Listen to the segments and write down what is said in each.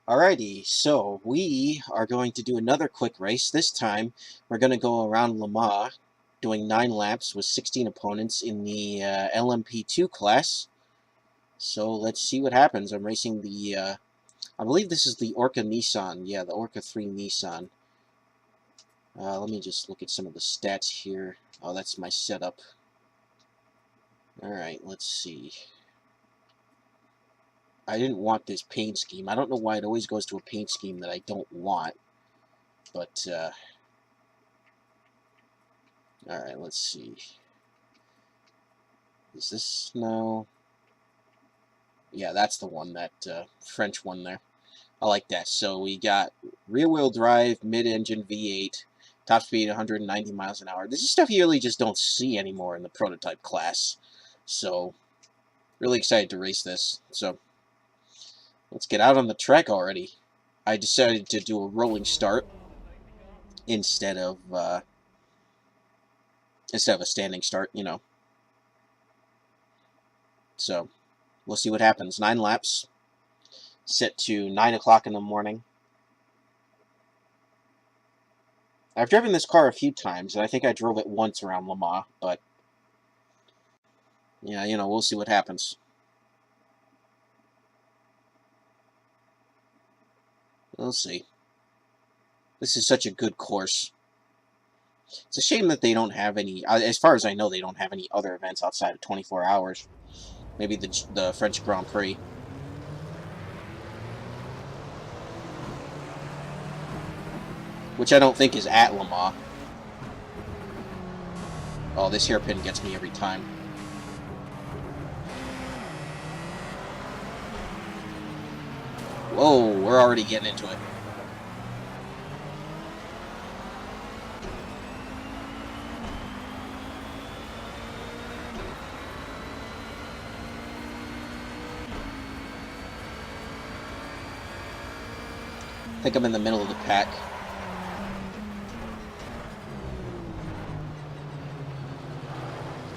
Alrighty, so we are going to do another quick race. This time, we're going to go around Le Mans, doing 9 laps with 16 opponents in the LMP2 class. So let's see what happens. I'm racing the, I believe this is the Oreca Nissan. Yeah, the Oreca 3 Nissan. Let me just look at some of the stats here. Oh, that's my setup. Alright, let's see. I didn't want this paint scheme. I don't know why it always goes to a paint scheme that I don't want. But, alright, let's see. Is this? No. Yeah, that's the one, that French one there. I like that. So we got rear-wheel drive, mid-engine V8, top speed 190 miles an hour. This is stuff you really just don't see anymore in the prototype class. So, really excited to race this. So, let's get out on the track already. I decided to do a rolling start instead of a standing start, you know. So, we'll see what happens. 9 laps, set to 9 o'clock in the morning. I've driven this car a few times, and I think I drove it once around Le Mans, but yeah, you know, we'll see what happens. We'll see. This is such a good course. It's a shame that they don't have any, as far as I know, they don't have any other events outside of 24 hours. Maybe the French Grand Prix. Which I don't think is at Le Mans. Oh, this hairpin gets me every time. Whoa, we're already getting into it. I think I'm in the middle of the pack.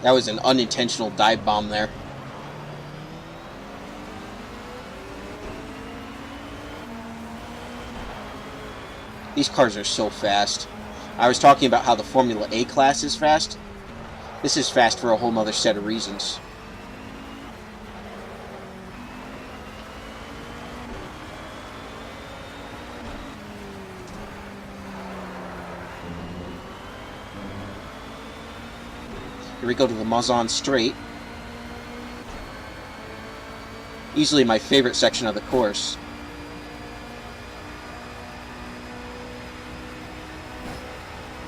That was an unintentional dive bomb there. These cars are so fast. I was talking about how the Formula A class is fast. This is fast for a whole nother set of reasons. Here we go to the Mazan Straight. Easily my favorite section of the course.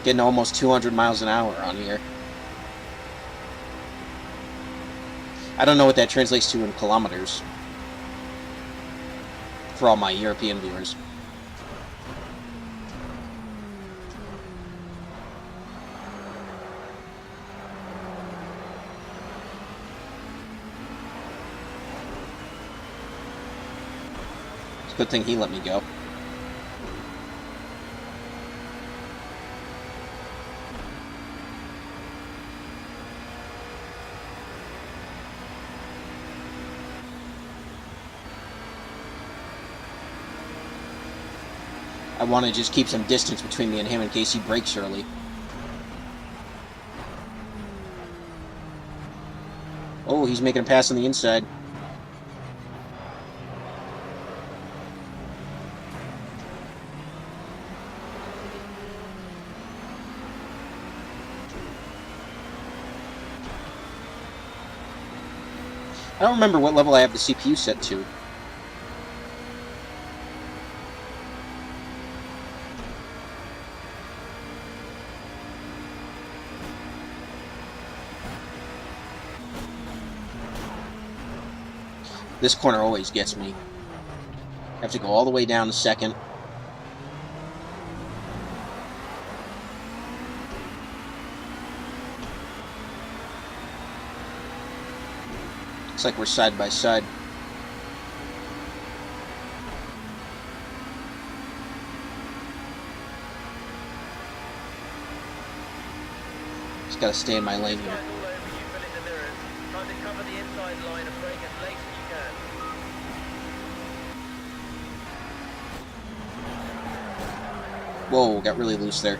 Getting almost 200 miles an hour on here. I don't know what that translates to in kilometers. For all my European viewers. It's a good thing he let me go. I want to just keep some distance between me and him in case he brakes early. Oh, he's making a pass on the inside. I don't remember what level I have the CPU set to. This corner always gets me. I have to go all the way down to second. Looks like we're side by side. Just gotta stay in my lane here. Whoa, got really loose there.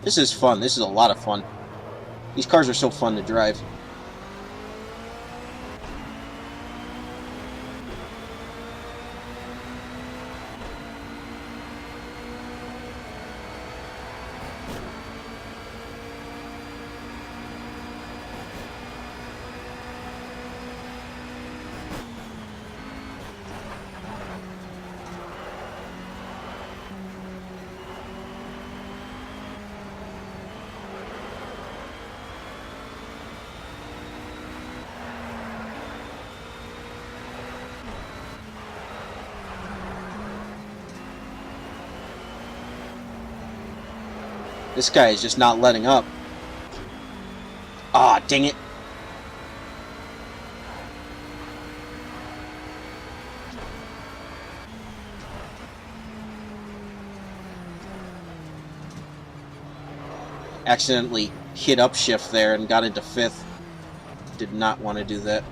This is fun. This is a lot of fun. These cars are so fun to drive. This guy is just not letting up. Ah, dang it. Accidentally hit upshift there and got into 5th. Did not want to do that.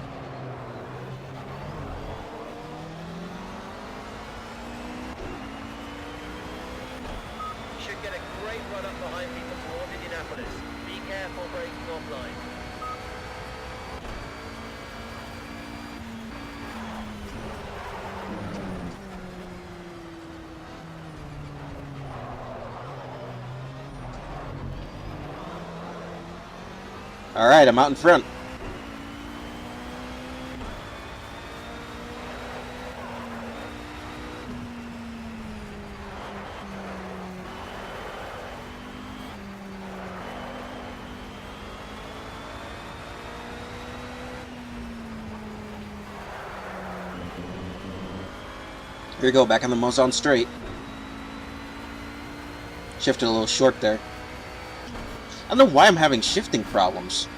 Should get a great run up behind people towards Indianapolis. Be careful braking offline. Alright, I'm out in front. Here we go, back on the Mozon straight. Shifted a little short there. I don't know why I'm having shifting problems.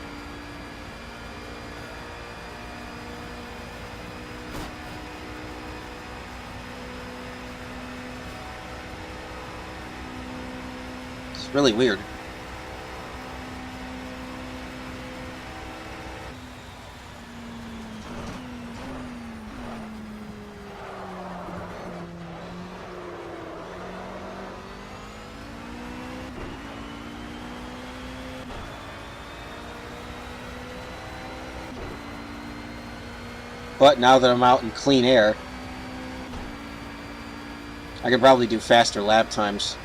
It's really weird. But now that I'm out in clean air, I could probably do faster lap times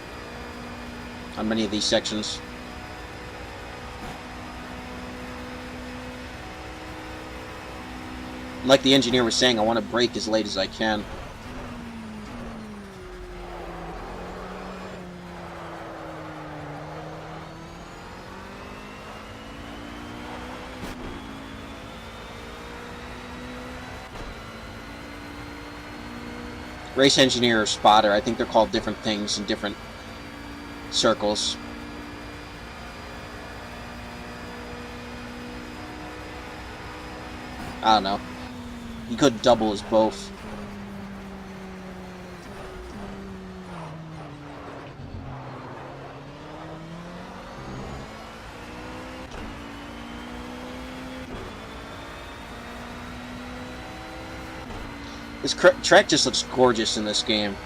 on many of these sections. Like the engineer was saying, I want to brake as late as I can. Race engineer or spotter, I think they're called different things in different circles. I don't know. You could double as both. This track just looks gorgeous in this game.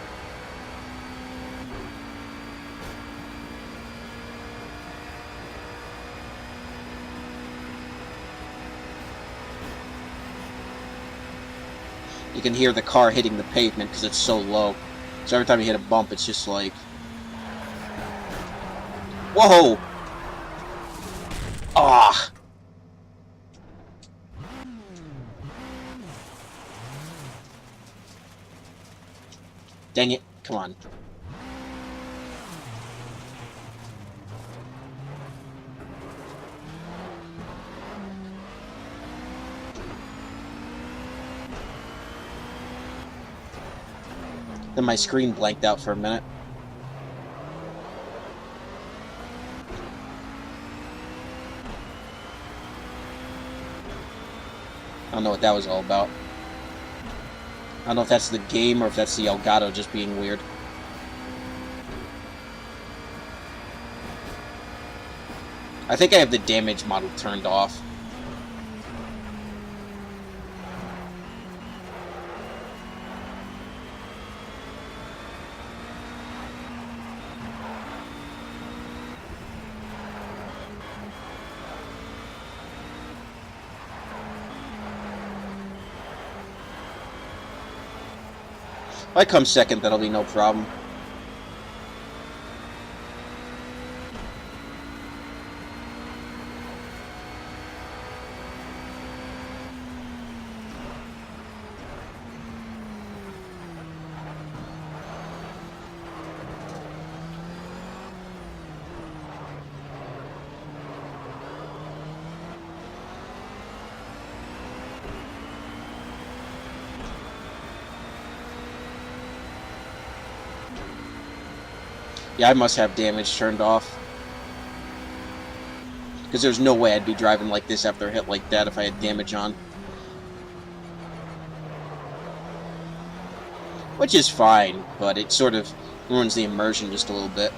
You can hear the car hitting the pavement because it's so low. So every time you hit a bump, it's just like... Whoa! Ah! Dang it. Come on. Then my screen blanked out for a minute. I don't know what that was all about. I don't know if that's the game or if that's the Elgato just being weird. I think I have the damage model turned off. If I come second, that'll be no problem. Yeah, I must have damage turned off. Because there's no way I'd be driving like this after a hit like that if I had damage on. Which is fine, but it sort of ruins the immersion just a little bit.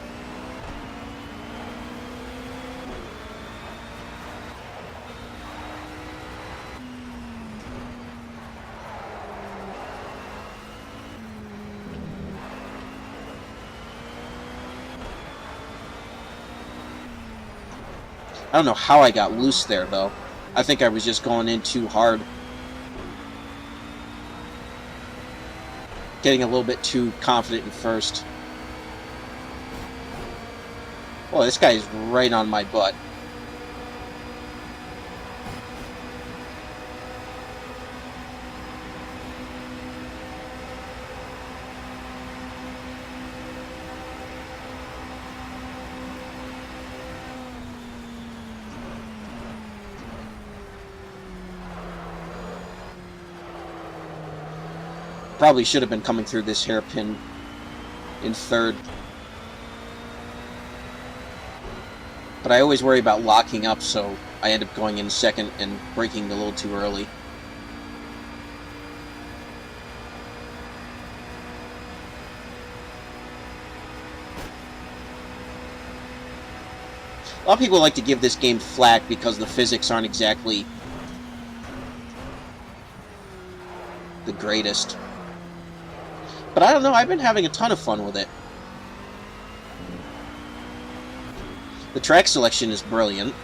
I don't know how I got loose there, though. I think I was just going in too hard. Getting a little bit too confident in first. Oh, this guy is right on my butt. Probably should have been coming through this hairpin in third. But I always worry about locking up, so I end up going in second and braking a little too early. A lot of people like to give this game flack because the physics aren't exactly the greatest. But I don't know, I've been having a ton of fun with it. The track selection is brilliant.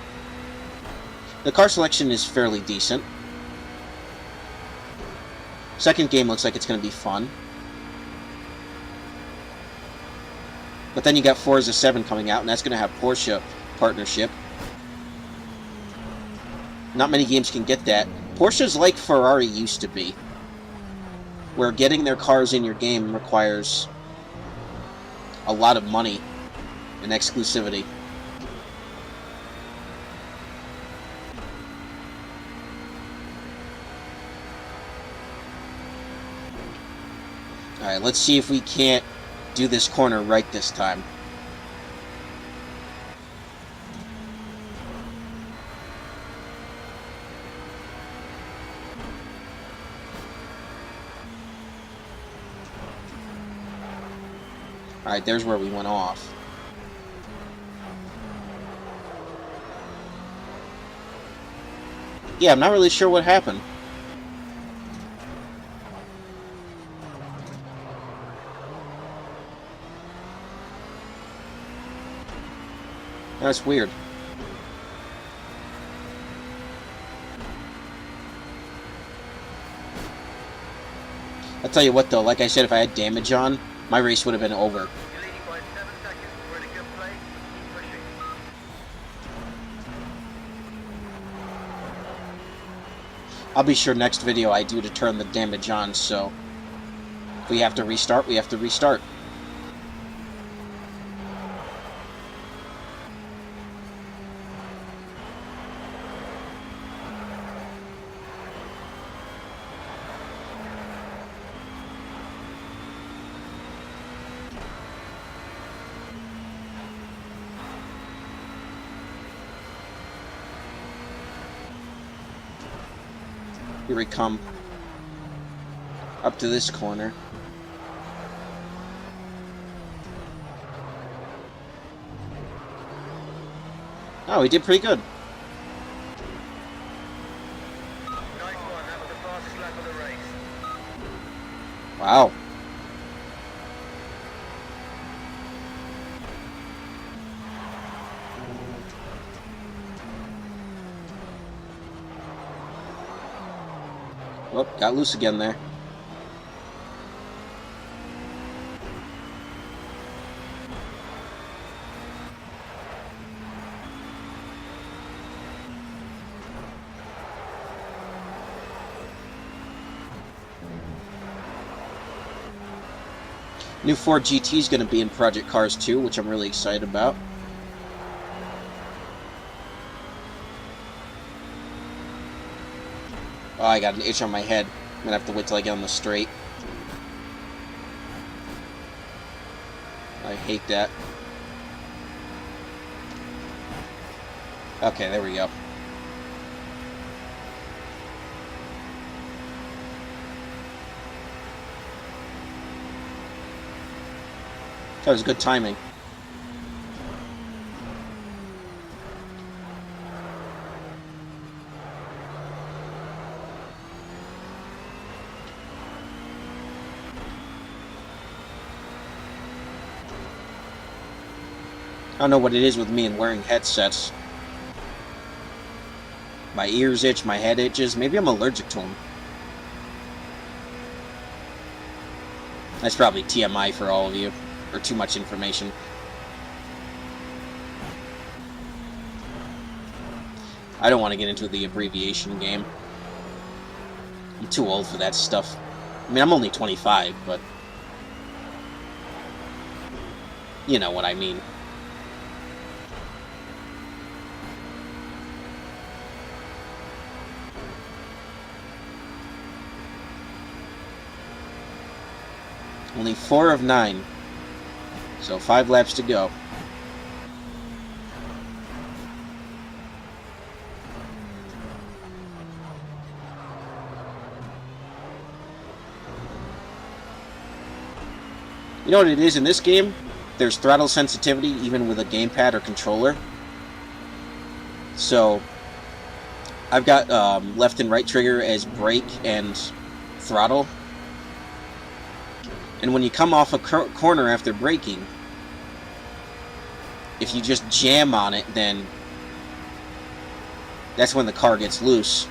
The car selection is fairly decent. Second game looks like it's going to be fun. But then you got Forza 7 coming out, and that's going to have Porsche partnership. Not many games can get that. Porsche's like Ferrari used to be, where getting their cars in your game requires a lot of money and exclusivity. Alright, let's see if we can't do this corner right this time. Alright, there's where we went off. Yeah, I'm not really sure what happened. That's weird. I'll tell you what though, like I said, if I had damage on, my race would have been over. You're leading by 7 seconds. We're in a good place. Keep pushing. I'll be sure next video I do to turn the damage on, so if we have to restart, we have to restart. Here we come. Up to this corner. Oh, he did pretty good. Nice one. That was the fastest lap of the race. Wow. Whoop, got loose again there. New Ford GT is going to be in Project Cars 2, which I'm really excited about. Oh, I got an itch on my head. I'm going to have to wait till I get on the straight. I hate that. Okay, there we go. That was good timing. I don't know what it is with me and wearing headsets. My ears itch, my head itches. Maybe I'm allergic to them. That's probably TMI for all of you, or too much information. I don't want to get into the abbreviation game. I'm too old for that stuff. I mean, I'm only 25, but you know what I mean. Only 4 of 9. So 5 laps to go. You know what it is in this game? There's throttle sensitivity even with a gamepad or controller. So I've got left and right trigger as brake and throttle. And when you come off a corner after braking, if you just jam on it, then that's when the car gets loose.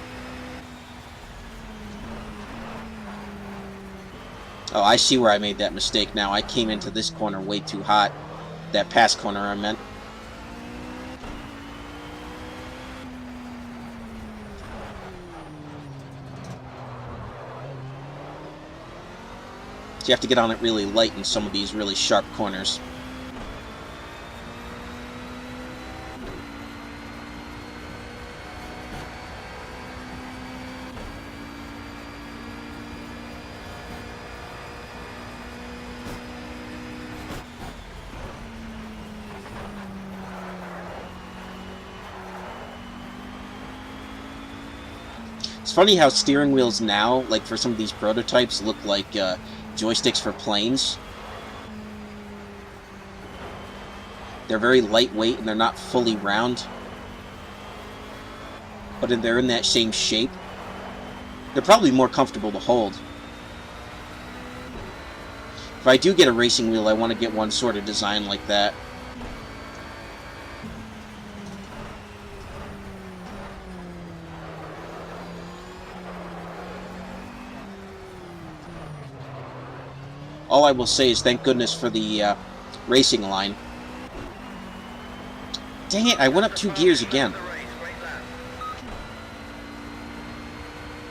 Oh, I see where I made that mistake now. I came into this corner way too hot. That past corner, I meant. So you have to get on it really light in some of these really sharp corners. It's funny how steering wheels now, like for some of these prototypes, look like joysticks for planes. They're very lightweight and they're not fully round, but they're in that same shape. They're probably more comfortable to hold. If I do get a racing wheel, I want to get one sort of design like that. All I will say is thank goodness for the racing line. Dang it, I went up 2 gears again.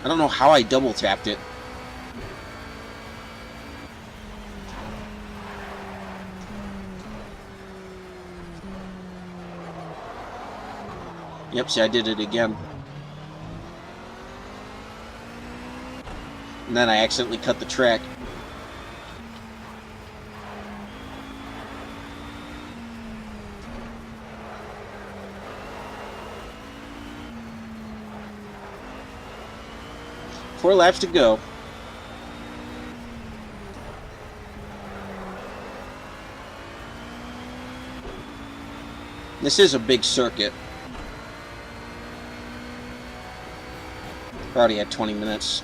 I don't know how I double tapped it. Yep, see, I did it again. And then I accidentally cut the track. Four laps to go. This is a big circuit. We're already at 20 minutes.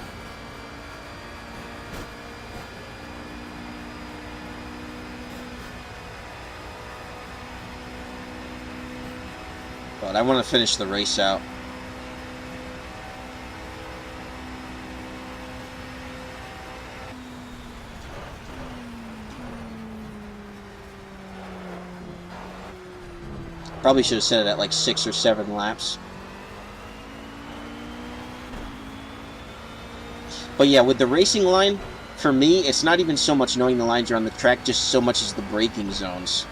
But I want to finish the race out. Probably should have set it at like 6 or 7 laps. But yeah, with the racing line, For me, it's not even so much knowing the lines around the track, just so much as the braking zones.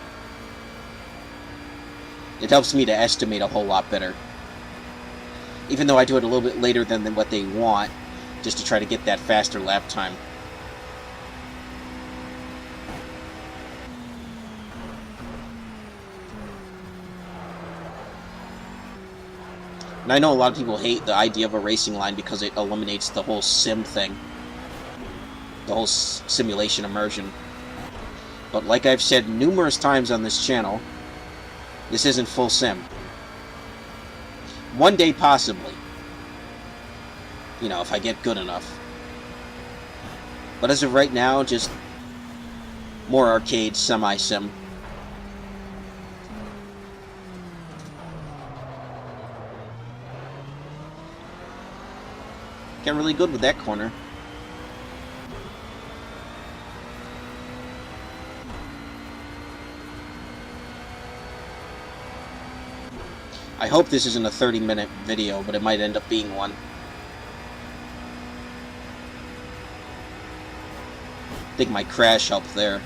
It helps me to estimate a whole lot better. Even though I do it a little bit later than what they want, just to try to get that faster lap time. And I know a lot of people hate the idea of a racing line because it eliminates the whole sim thing. The whole simulation immersion. But like I've said numerous times on this channel, this isn't full sim. One day, possibly. You know, if I get good enough. But as of right now, just more arcade, semi-sim. Got really good with that corner. I hope this isn't a 30-minute video, but it might end up being one. I think my crash helped there.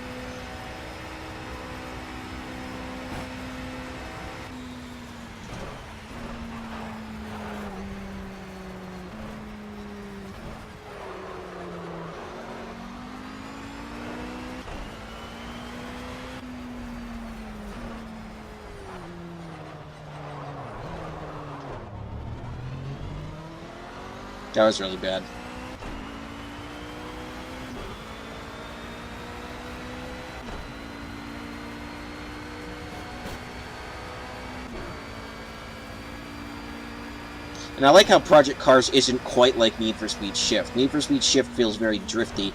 That was really bad. And I like how Project Cars isn't quite like Need for Speed Shift. Need for Speed Shift feels very drifty.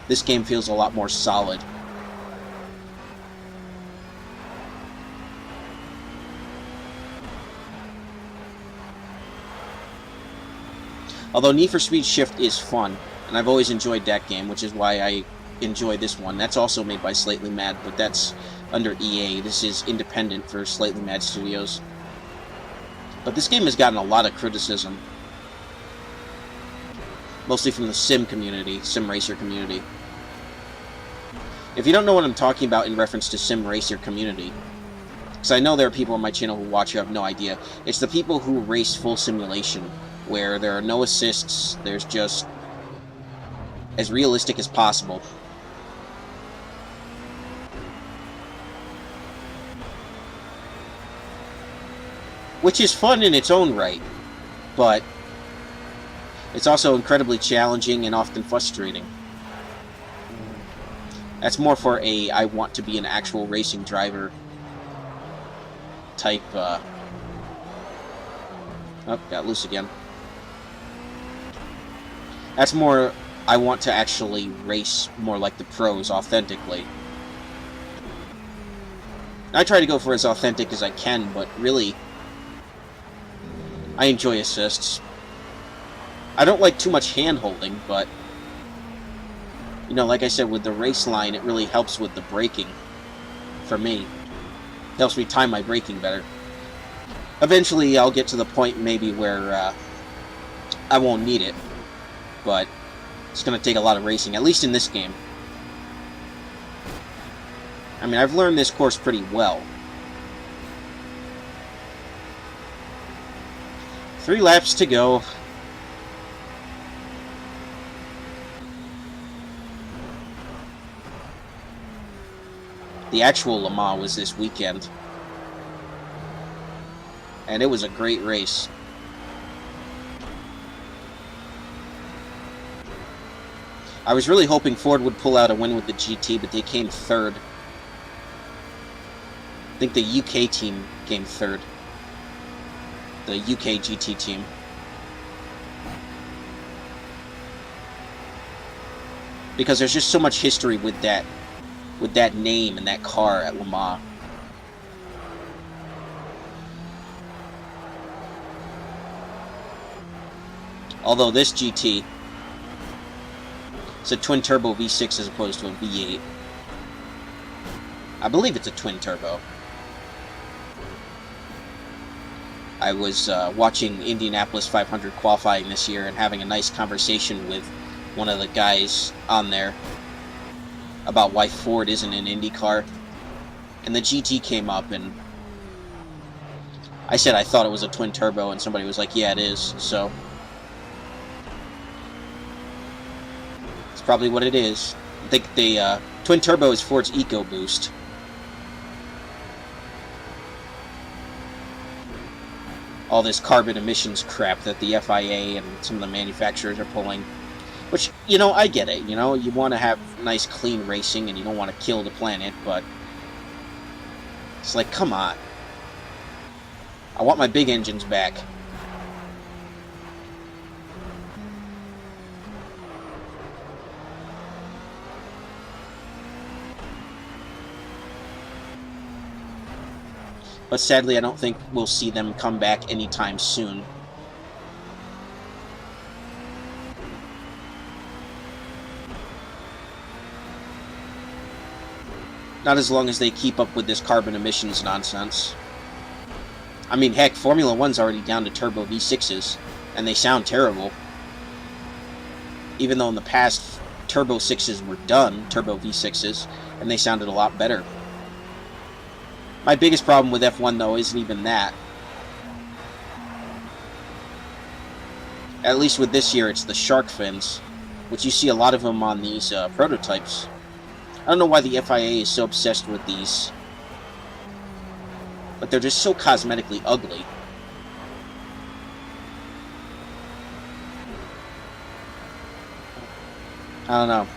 This game feels a lot more solid. Although Need for Speed Shift is fun, and I've always enjoyed that game, which is why I enjoy this one. That's also made by Slightly Mad, but that's under EA. This is independent for Slightly Mad Studios. But this game has gotten a lot of criticism. Mostly from the sim community, sim racer community. If you don't know what I'm talking about in reference to sim racer community, because I know there are people on my channel who watch who have no idea, it's the people who race full simulation, where there are no assists, there's just as realistic as possible. Which is fun in its own right, but it's also incredibly challenging and often frustrating. That's more for a I want to be an actual racing driver type, oh, got loose again. That's more, I want to actually race more like the pros, authentically. I try to go for as authentic as I can, but really, I enjoy assists. I don't like too much hand-holding, but, you know, like I said, with the race line, it really helps with the braking, for me. It helps me time my braking better. Eventually, I'll get to the point, maybe, where I won't need it. But it's going to take a lot of racing, at least in this game. I mean, I've learned this course pretty well. 3 laps to go. The actual Le Mans was this weekend. And it was a great race. I was really hoping Ford would pull out a win with the GT, but they came third. I think the UK team came third. The UK GT team. Because there's just so much history with that name and that car at Le Mans. Although this GT, it's a twin-turbo V6 as opposed to a V8. I believe it's a twin-turbo. I was watching Indianapolis 500 qualifying this year and having a nice conversation with one of the guys on there about why Ford isn't an Indy car. And the GT came up, and I said I thought it was a twin turbo, and somebody was like, yeah, it is. So it's probably what it is. I think the twin turbo is Ford's EcoBoost. All this carbon emissions crap that the FIA and some of the manufacturers are pulling. Which, you know, I get it. You know, you want to have nice, clean racing, and you don't want to kill the planet, but it's like, come on. I want my big engines back. But sadly, I don't think we'll see them come back anytime soon. Not as long as they keep up with this carbon emissions nonsense. I mean, heck, Formula One's already down to turbo V6s, and they sound terrible. Even though in the past, turbo 6s were done, turbo V6s, and they sounded a lot better. My biggest problem with F1, though, isn't even that. At least with this year, it's the shark fins, which you see a lot of them on these prototypes. I don't know why the FIA is so obsessed with these, but they're just so cosmetically ugly. I don't know.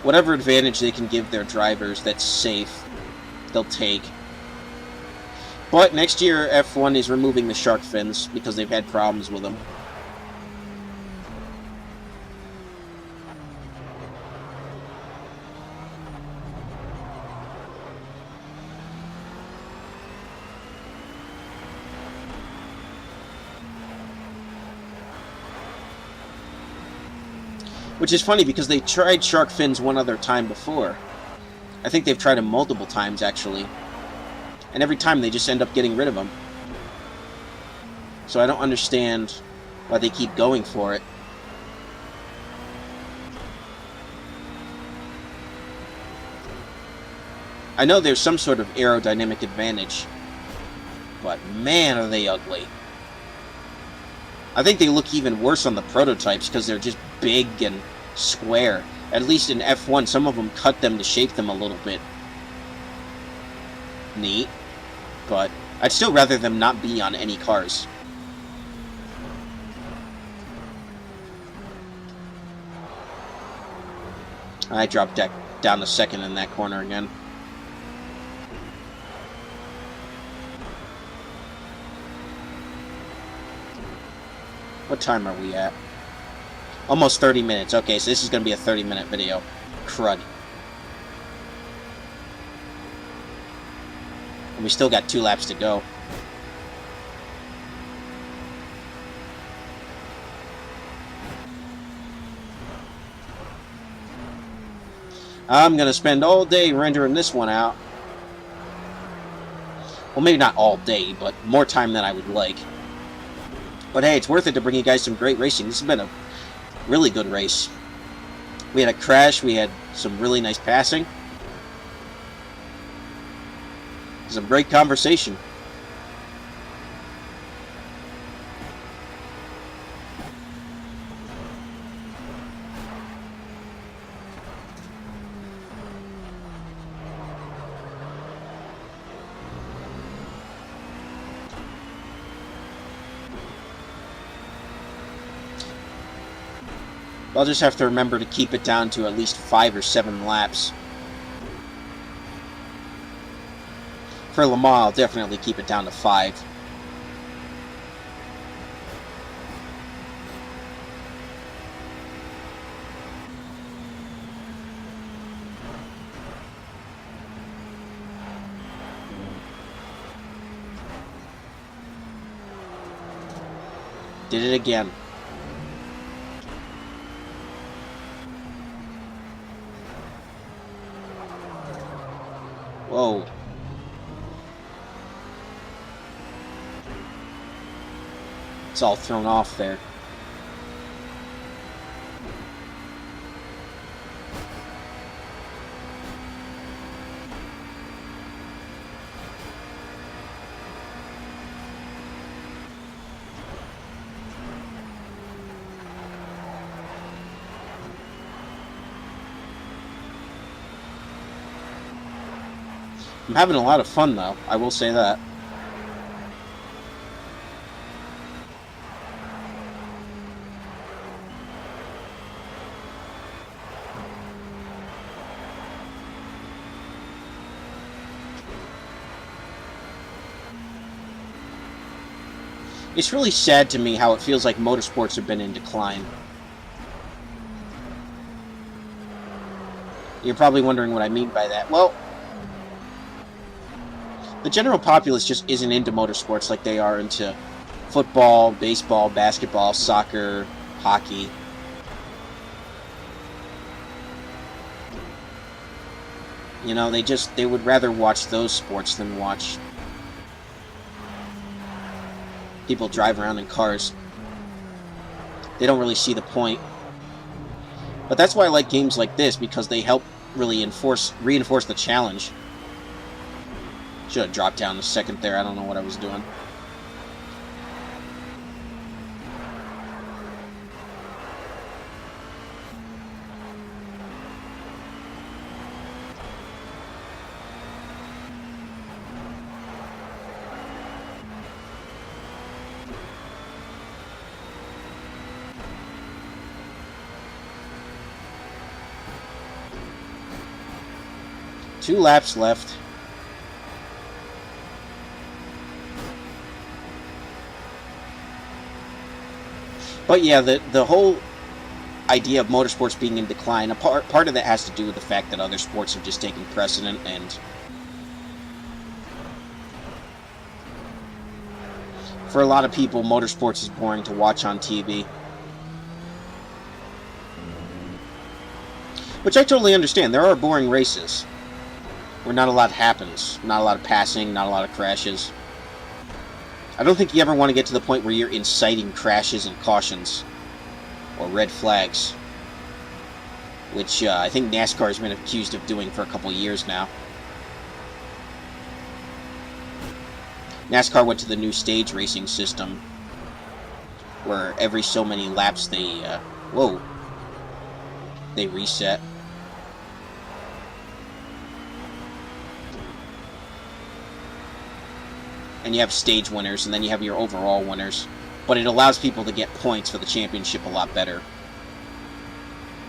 Whatever advantage they can give their drivers that's safe, they'll take. But next year, F1 is removing the shark fins because they've had problems with them. Which is funny because they tried shark fins one other time before. I think they've tried them multiple times, actually. And every time they just end up getting rid of them. So I don't understand why they keep going for it. I know there's some sort of aerodynamic advantage, but man, are they ugly. I think they look even worse on the prototypes because they're just big and square. At least in F1, some of them cut them to shape them a little bit. Neat. But I'd still rather them not be on any cars. I dropped down to second in that corner again. What time are we at? Almost 30 minutes. Okay, so this is going to be a 30-minute video. Crud. And we still got 2 laps to go. I'm going to spend all day rendering this one out. Well, maybe not all day, but more time than I would like. But hey, it's worth it to bring you guys some great racing. This has been a really good race. We had a crash. We had some really nice passing. Some great conversation. I'll just have to remember to keep it down to at least 5 or 7 laps. For Le Mans, I'll definitely keep it down to 5. Did it again. Whoa. It's all thrown off there. I'm having a lot of fun, though. I will say that. It's really sad to me how it feels like motorsports have been in decline. You're probably wondering what I mean by that. Well, the general populace just isn't into motorsports like they are into football, baseball, basketball, soccer, hockey. You know, they would rather watch those sports than watch people drive around in cars. They don't really see the point. But that's why I like games like this, because they help really reinforce the challenge. Should have dropped down a second there. I don't know what I was doing. Two laps left. But yeah, the whole idea of motorsports being in decline, part of that has to do with the fact that other sports have just taken precedent, and for a lot of people, motorsports is boring to watch on TV. Which I totally understand. There are boring races where not a lot happens. Not a lot of passing, not a lot of crashes. I don't think you ever want to get to the point where you're inciting crashes and cautions. Or red flags. Which I think NASCAR has been accused of doing for a couple years now. NASCAR went to the new stage racing system, where every so many laps they reset. And you have stage winners, and then you have your overall winners. But it allows people to get points for the championship a lot better.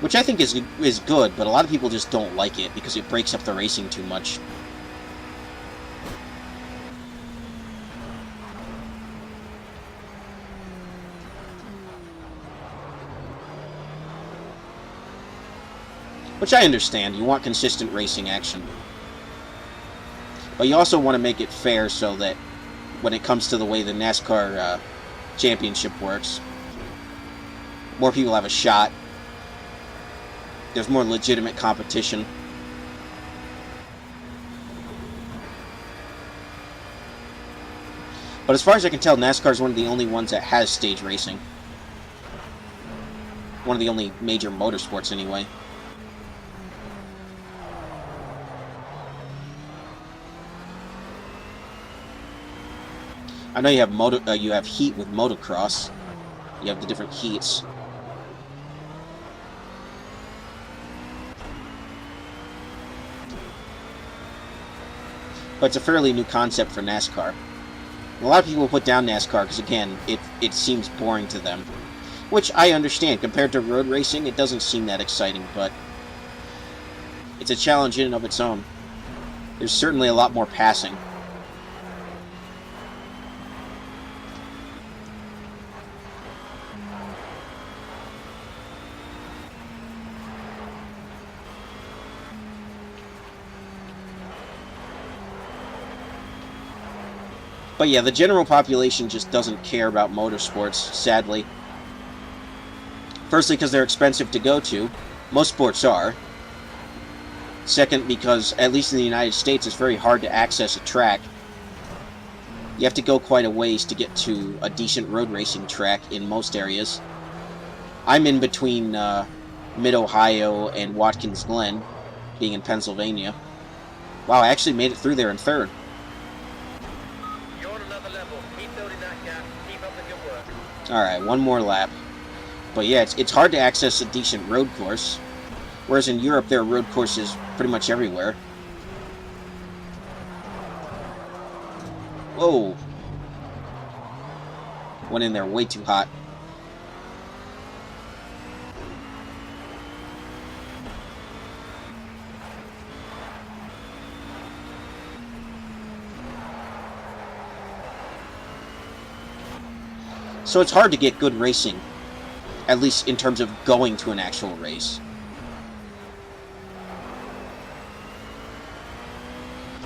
Which I think is good, but a lot of people just don't like it because it breaks up the racing too much. Which I understand. You want consistent racing action. But you also want to make it fair so that when it comes to the way the NASCAR championship works, more people have a shot. There's more legitimate competition. But as far as I can tell, NASCAR is one of the only ones that has stage racing. One of the only major motorsports, anyway. I know you have you have heat with motocross. You have the different heats. But it's a fairly new concept for NASCAR. A lot of people put down NASCAR because, again, it seems boring to them. Which I understand. Compared to road racing, it doesn't seem that exciting, but it's a challenge in and of its own. There's certainly a lot more passing. But yeah, the general population just doesn't care about motorsports, sadly. Firstly, because they're expensive to go to. Most sports are. Second, because, at least in the United States, it's very hard to access a track. You have to go quite a ways to get to a decent road racing track in most areas. I'm in between Mid-Ohio and Watkins Glen, being in Pennsylvania. Wow, I actually made it through there in third. You're on another level. Keep building that gap. Keep up the good work. Alright, one more lap. But yeah, it's hard to access a decent road course. Whereas in Europe, there are road courses pretty much everywhere. Whoa. Went in there way too hot. So it's hard to get good racing, at least in terms of going to an actual race.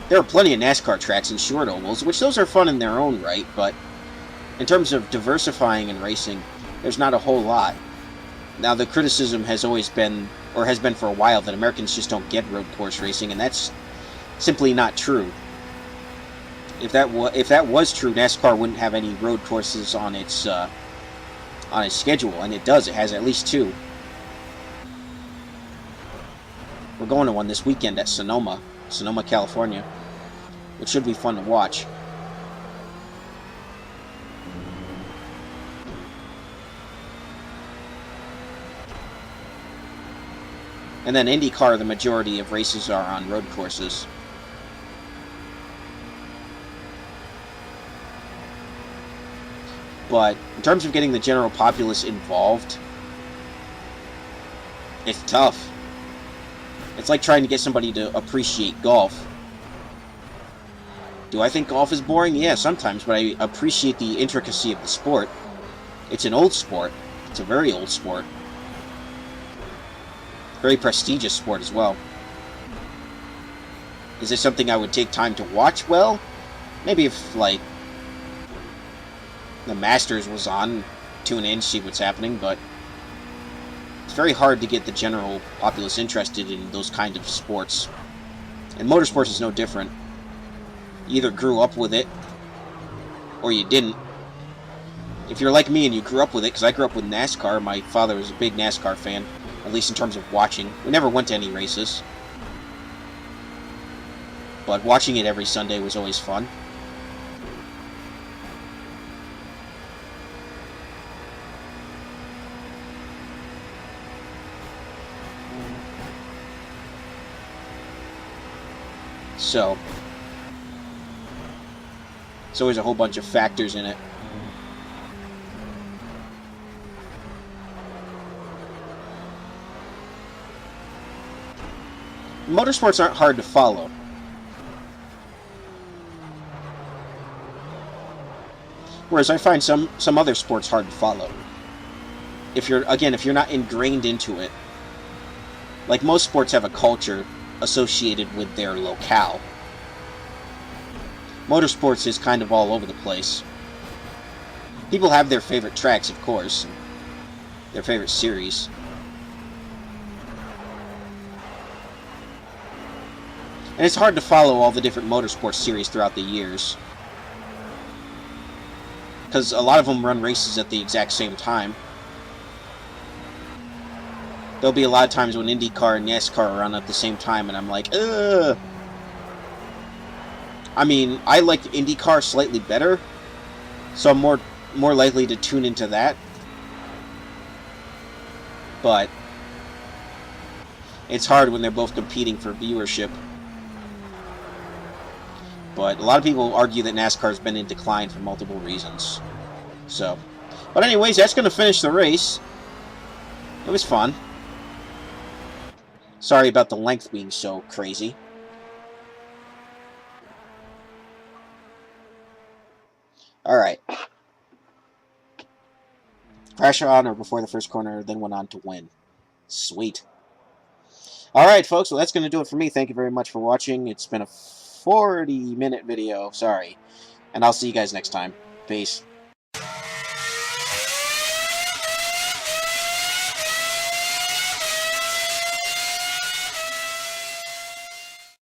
There are plenty of NASCAR tracks and short ovals, which those are fun in their own right, but in terms of diversifying in racing, there's not a whole lot. Now, the criticism has always been, or has been for a while, that Americans just don't get road course racing, and that's simply not true. If that was true, NASCAR wouldn't have any road courses on its schedule, and it does. It has at least 2. We're going to one this weekend at Sonoma, California, which should be fun to watch. And then IndyCar, the majority of races are on road courses. But in terms of getting the general populace involved, it's tough. It's like trying to get somebody to appreciate golf. Do I think golf is boring? Yeah, sometimes, but I appreciate the intricacy of the sport. It's an old sport. It's a very old sport. Very prestigious sport as well. Is this something I would take time to watch? Well, maybe if, like, the Masters was on, tune in, see what's happening, but it's very hard to get the general populace interested in those kind of sports. And motorsports is no different. You either grew up with it, or you didn't. If you're like me and you grew up with it, because I grew up with NASCAR, my father was a big NASCAR fan, at least in terms of watching. We never went to any races, but watching it every Sunday was always fun. So, there's always a whole bunch of factors in it. Motorsports aren't hard to follow. Whereas I find some other sports hard to follow. If you're not ingrained into it. Like, most sports have a culture associated with their locale. Motorsports is kind of all over the place. People have their favorite tracks, of course, their favorite series. And it's hard to follow all the different motorsports series throughout the years, because a lot of them run races at the exact same time. There'll be a lot of times when IndyCar and NASCAR are on at the same time, and I'm like, ugh. I mean, I like IndyCar slightly better, so I'm more likely to tune into that. But it's hard when they're both competing for viewership. But a lot of people argue that NASCAR's been in decline for multiple reasons. So, but anyways, that's going to finish the race. It was fun. Sorry about the length being so crazy. Alright. Crash on or before the first corner, then went on to win. Sweet. Alright, folks, well, that's going to do it for me. Thank you very much for watching. It's been a 40-minute video. Sorry. and I'll see you guys next time. Peace.